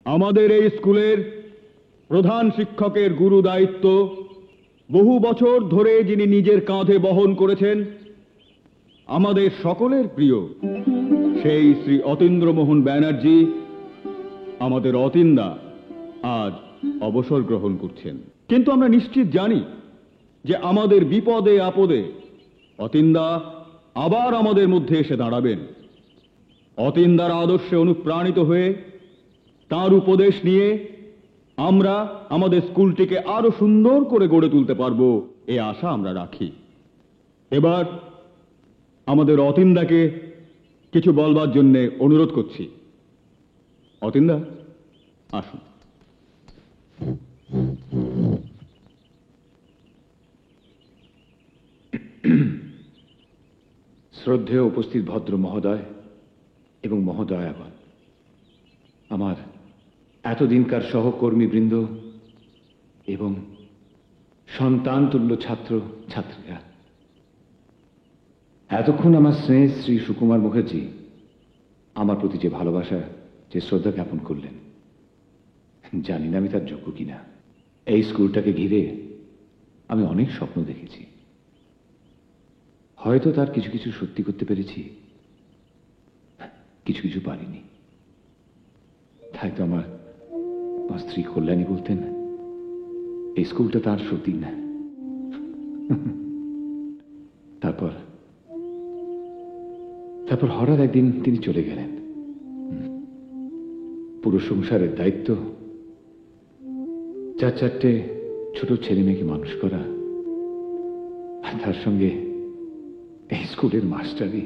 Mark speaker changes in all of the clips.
Speaker 1: আমাদের এই স্কুলের প্রধান শিক্ষকের গুরু দায়িত্ব বহু বছর ধরে যিনি নিজের কাঁধে বহন করেছেন, আমাদের সকলের প্রিয় সেই শ্রী অতীন্দ্রমোহন ব্যানার্জি, আমাদের অতীনদা আজ অবসর গ্রহণ করছেন। কিন্তু আমরা নিশ্চিত জানি যে আমাদের বিপদে আপদে অতীনদা আবার আমাদের মধ্যে এসে দাঁড়াবেন। অতীনদার আদর্শে অনুপ্রাণিত হয়ে তার উপদেশ নিয়ে আমরা আমাদের স্কুলটিকে আরো সুন্দর করে গড়ে তুলতে পারবো, এই আশা আমরা রাখি। এবার আমাদের অতীনদাকে কিছু বলবার জন্য অনুরোধ করছি। অতীনদা, আসুন।
Speaker 2: শ্রদ্ধেয় উপস্থিত ভদ্র মহোদয় এবং মহোদয়াগণ, আমার এতদিনকার সহকর্মীবৃন্দ এবং সন্তান তুল্য ছাত্র ছাত্রীরা, এতক্ষণ আমার স্নেহ শ্রী সুকুমার মুখার্জি আমার প্রতি যে ভালোবাসা, যে শ্রদ্ধা জ্ঞাপন করলেন, জানি না আমি তার যোগ্য কিনা। এই স্কুলটাকে ঘিরে আমি অনেক স্বপ্ন দেখেছি, হয়তো তার কিছু কিছু সত্যি করতে পেরেছি, কিছু কিছু পারিনি। তাই তো আমার স্ত্রী কল্যাণী বলতেন, এই স্কুলটা তার সত্যি না। তারপর হঠাৎ একদিন তিনি চলে গেলেন। পুরো সংসারের দায়িত্ব, চারটে ছোট ছেলে মেয়েকে মানুষ করা, আর তার সঙ্গে এই স্কুলের মাস্টারি,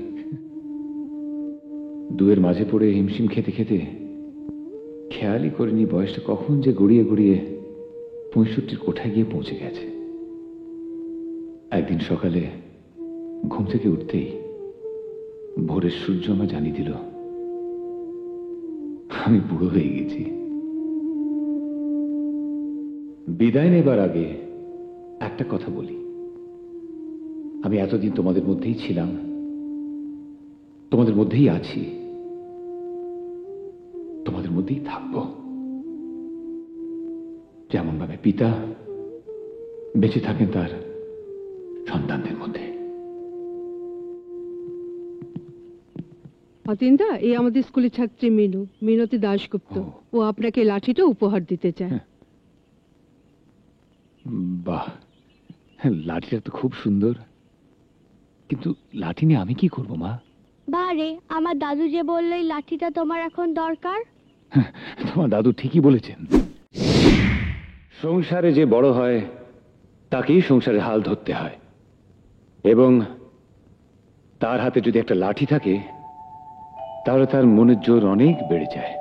Speaker 2: দুয়ের মাঝে পড়ে হিমশিম খেতে খেতে খেয়ালই করিনি বয়সটা কখন যে গড়িয়ে গড়িয়ে 65 কোঠায় গিয়ে পৌঁছে গেছে। একদিন সকালে ঘুম থেকে উঠতেই ভোরের সূর্য আমায় জানিয়ে দিল আমি বুড়ো হয়ে গেছি। বিদায় নেবার আগে একটা কথা বলি, আমি এতদিন তোমাদের মধ্যেই ছিলাম, তোমাদের মধ্যেই আছি, তোমাদের মধ্যেই থাকবো। যেমন ভাবে পিতা বেঁচে থাকেন তার সন্তানদের মধ্যে।
Speaker 3: অতীনদা, এই আমাদের স্কুলের ছাত্রী মিনতি দাশগুপ্ত। ও আপনাকে লাঠিটা উপহার দিতে চায়।
Speaker 2: বাহ, লাঠিটা তো খুব সুন্দর, কিন্তু লাঠি নিয়ে আমি কি করব মা?
Speaker 4: বারে, আমার দাদু যে বললো এই লাঠিটা তোমার এখন দরকার।
Speaker 2: তোমার দাদু ঠিকই বলেছেন। সংসারে যে বড় হয় তাকেই সংসারের হাল ধরতে হয়, এবং তার হাতে যদি একটা লাঠি থাকে তাহলে তার মনের জোর অনেক বেড়ে যায়।